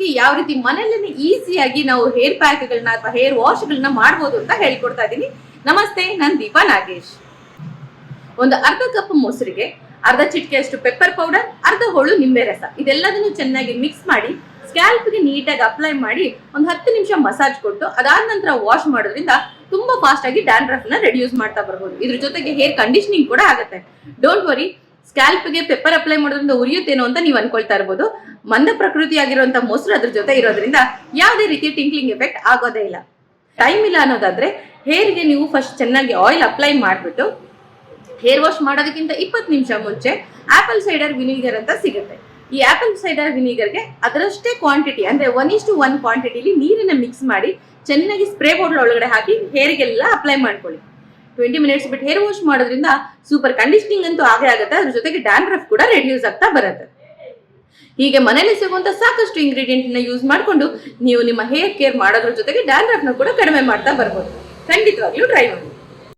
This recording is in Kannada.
ಜೊತೆಗೆ ಯಾವ ರೀತಿ ಮನೆಯಲ್ಲೇ ಈಸಿಯಾಗಿ ನಾವು ಹೇರ್ ಪ್ಯಾಕ್ಗಳನ್ನ ಅಥವಾ ಹೇರ್ ವಾಶ್ಗಳನ್ನ ಮಾಡ್ಬೋದು ಅಂತ ಹೇಳ್ಕೊಡ್ತಾ ಇದ್ದೀನಿ. ನಮಸ್ತೆ, ನಾನು ದೀಪಾ ನಾಗೇಶ್. ಒಂದು ಅರ್ಧ ಕಪ್ ಮೊಸರಿಗೆ ಅರ್ಧ ಚಿಟಿಕೆಯಷ್ಟು ಪೆಪ್ಪರ್ ಪೌಡರ್, ಅರ್ಧ ಹೋಳು ನಿಂಬೆ ರಸ, ಇದೆಲ್ಲದನ್ನು ಚೆನ್ನಾಗಿ ಮಿಕ್ಸ್ ಮಾಡಿ ಸ್ಕ್ಯಾಲ್ಪ್ಗೆ ನೀಟಾಗಿ ಅಪ್ಲೈ ಮಾಡಿ ಒಂದು 10 ನಿಮಿಷ ಮಸಾಜ್ ಕೊಟ್ಟು ಅದಾದ ನಂತರ ವಾಶ್ ಮಾಡೋದ್ರಿಂದ ತುಂಬಾ ಫಾಸ್ಟ್ ಆಗಿ ಡ್ಯಾಂಡ್ರಫ್ ನ ರೆಡ್ಯೂಸ್ ಮಾಡ್ತಾ ಬರ್ಬೋದು. ಇದ್ರ ಜೊತೆಗೆ ಹೇರ್ ಕಂಡೀಷನಿಂಗ್ ಕೂಡ ಆಗುತ್ತೆ. ಡೋಂಟ್ ವರಿ, ಸ್ಕ್ಯಾಲ್ಪ್ಗೆ ಪೆಪ್ಪರ್ ಅಪ್ಲೈ ಮಾಡೋದ್ರಿಂದ ಉರಿಯುತ್ತೇನೋ ಅಂತ ನೀವು ಅನ್ಕೊಳ್ತಾ ಇರಬಹುದು. ಮಂದ ಪ್ರಕೃತಿ ಆಗಿರುವಂತ ಮೊಸರು ಅದ್ರ ಜೊತೆ ಇರೋದ್ರಿಂದ ಯಾವುದೇ ರೀತಿಯ ಟಿಂಕ್ಲಿಂಗ್ ಎಫೆಕ್ಟ್ ಆಗೋದೇ ಇಲ್ಲ. ಟೈಮ್ ಇಲ್ಲ ಅನ್ನೋದಾದ್ರೆ ಹೇರ್ಗೆ ನೀವು ಫಸ್ಟ್ ಚೆನ್ನಾಗಿ ಆಯಿಲ್ ಅಪ್ಲೈ ಮಾಡಿಬಿಟ್ಟು ಹೇರ್ ವಾಶ್ ಮಾಡೋದಕ್ಕಿಂತ 20 ನಿಮಿಷ ಮುಂಚೆ ಆಪಲ್ ಸೈಡರ್ ವಿನಿಗರ್ ಅಂತ ಸಿಗುತ್ತೆ. ಈ ಆಪಲ್ ಸೈಡರ್ ವಿನಿಗರ್ಗೆ ಅದರಷ್ಟೇ ಕ್ವಾಂಟಿಟಿ ಅಂದ್ರೆ 1:1 ಕ್ವಾಂಟಿಟಿಲಿ ನೀರನ್ನ ಮಿಕ್ಸ್ ಮಾಡಿ ಚೆನ್ನಾಗಿ ಸ್ಪ್ರೇ ಬಾಟಲ್ ಒಳಗಡೆ ಹಾಕಿ ಹೇರ್ಗೆಲ್ಲ ಅಪ್ಲೈ ಮಾಡ್ಕೊಳ್ಳಿ. 20 ಮಿನಿಟ್ಸ್ ಬಿಟ್ಟು ಹೇರ್ ವಾಶ್ ಮಾಡೋದ್ರಿಂದ ಸೂಪರ್ ಕಂಡೀಷನಿಂಗ್ ಅಂತೂ ಆಗೇ ಆಗುತ್ತೆ. ಅದ್ರ ಜೊತೆಗೆ ಡ್ಯಾಂಡ್ರಫ್ ಕೂಡ ರೆಡ್ಯೂಸ್ ಆಗ್ತಾ ಬರುತ್ತೆ. ಹೀಗೆ ಮನೇಲಿ ಸಿಗುವಂತ ಸಾಕಷ್ಟು ಇಂಗ್ರೀಡಿಯೆಂಟ್ ನ ಯೂಸ್ ಮಾಡಿಕೊಂಡು ನೀವು ನಿಮ್ಮ ಹೇರ್ ಕೇರ್ ಮಾಡೋದ್ರ ಜೊತೆಗೆ ಡ್ಯಾಂಡ್ರಫ್ ನ ಕೂಡ ಕಡಿಮೆ ಮಾಡ್ತಾ ಬರ್ಬೋದು. ಖಂಡಿತವಾಗ್ಲೂ ಟ್ರೈ ಮಾಡಿ.